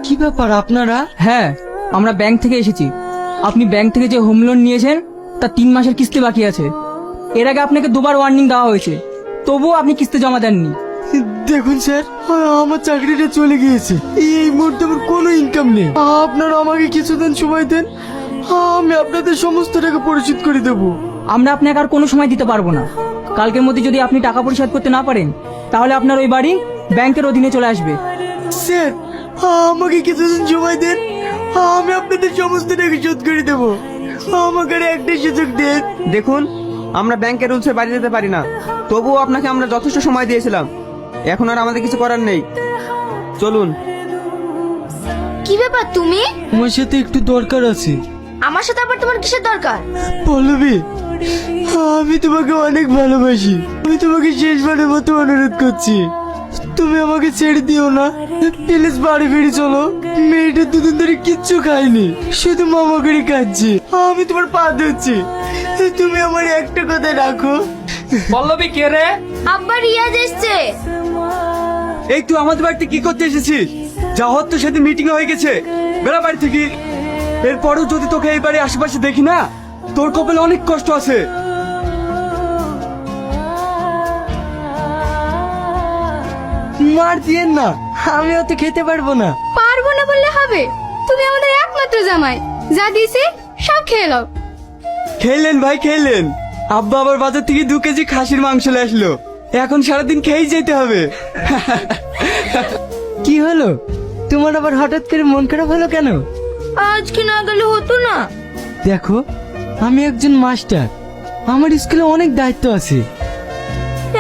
কি ব্যাপার আপনারা? হ্যাঁ, আমরা ব্যাংক থেকে এসেছি। আপনি ব্যাংক থেকে যে হোম লোন নিয়েছেন তার 3 মাসের কিস্তি বাকি আছে। এর আগে আপনাকে দুবার ওয়ার্নিং দেওয়া হয়েছে, তবুও আপনি কিস্তি জমা দেননি। দেখুন স্যার, আমার চাকরিটা চলে গিয়েছে, এই মুহূর্তে আমার কোনো ইনকাম নেই। আপনারা আমাকে কিছুদিন সময় দেন, আমি আপনাদের সমস্ত টাকা পরিশোধ করে দেবো। আমরা আপনাকে আর কোনো সময় দিতে পারবো না। কালকের মধ্যে যদি আপনি টাকা পরিশোধ করতে না পারেন, তাহলে আপনার ওই বাড়ি ব্যাংকের অধীনে চলে আসবে। স্যার, আমাকে কিছুদিন সময় দেন, আমি আপনাদের সমস্ত টাকা শোধ করে দেবো। আমাকে আর একটা সুযোগ দেন। দেখুন, আমরা ব্যাংকের রুলসে বাড়ি যেতে পারি না, তবুও আপনাকে আমরা যথেষ্ট সময় দিয়েছিলাম। এখন আর আমাদের কিছু করার নেই, চলুন। কি ব্যাপার তুমি? আমার সাথে একটু দরকার আছে। আমার সাথে আবার তোমার কিসের দরকার? পল্লবী, আমি তোমাকে অনেক ভালোবাসি। আমি তোমাকে শেষবারের মতো অনুরোধ করছি, তুমি আমাকে ছেড়ে দিও না। প্লিজ বাড়ি ফিরে চলো। মেয়েটা দুদিন ধরে কিচ্ছু খায়নি, শুধু মামা করে খাচ্ছি। আমি তোমার পা ধরছি, তুমি আমার একটা কথা রাখো। পল্লবী কে রে? আব্বা রিয়াজ এসছে। এই তুই আমাদের বাড়িতে কি করতে এসেছিস? যা হত তো সেদিন মিটিং হয়ে গেছে, বেড়া বাড়ি থেকে। এরপরেও যদি তোকে এই বাড়ির আশেপাশে দেখি না, তোর কপালে অনেক কষ্ট আছে। মার দিয়েন না, আমি অত খেতে পারবো না। পারবো না বললে হবে? তুমি আমাদের একমাত্র জামাই, যা দিয়েছি সব খেয়ে নাও। খেলেন ভাই, খেলেন। আব্বা আবার বাজার থেকে 2 কেজি খাসির মাংস নিয়ে আসলো, এখন সারাদিন খেয়েই যেতে হবে। কি হলো তোমার আবার হঠাৎ করে মন খারাপ হলো কেন? আজকে না গেলে হতো না। দেখো, আমি একজন মাস্টার, আমার স্কুলে অনেক দায়িত্ব আছে।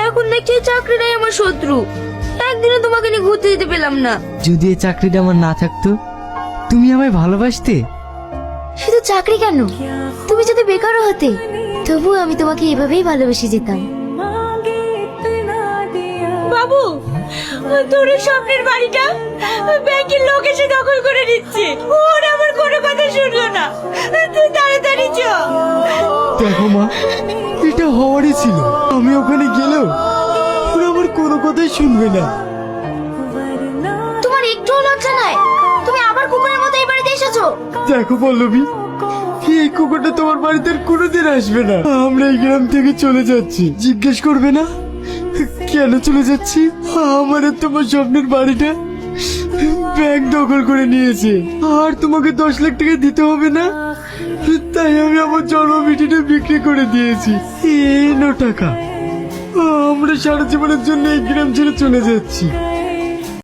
এখন দেখছি এই চাকরিটাই আমার শত্রু। একদিনও তোমাকে নিয়ে ঘুরতে যেতে পেলাম না। যদি এই চাকরিটা আমার না থাকতো, তুমি আমায় ভালোবাসতে? শুধু চাকরি কেন, তুমি যদি বেকারও হতে, তবু আমি তোমাকে এভাবেই ভালোবেসে যেতাম। বাবু, তোর স্বপ্নের বাড়িটা ব্যাংকের লোক এসে দখল করে নিচ্ছে। ওর আমার কোনো কথা শুনলো না। তুই তাড়াতাড়ি চ। দেখো মা, এটা হওয়ারই ছিল। আমি ওখানে গেলেও ওরা আমার কোনো কথাই শুনবে না। তোমার একটুও লজ্জা নাই? তুমি আবার কুকুরের মতো এই বাড়িতে এসেছো। দেখো পল্লবী, এই কুকুরটা তোমার বাড়িতে আর কোনোদিন আসবে না। আমরা এই গ্রাম থেকে চলে যাচ্ছি। জিজ্ঞেস করবে না কেন চলে যাচ্ছি? আমার আর তোমার স্বপ্নের বাড়িটা ব্যাংক দখল করে নিয়েছে, আর তোমাকে 10 লাখ টাকা দিতে হবে না। তাই আমি আমার জন্মভিটিটা বিক্রি করে দিয়েছি। এই নাও টাকা। আমরা সারা জীবনের জন্য এই গ্রাম ছেড়ে চলে যাচ্ছি।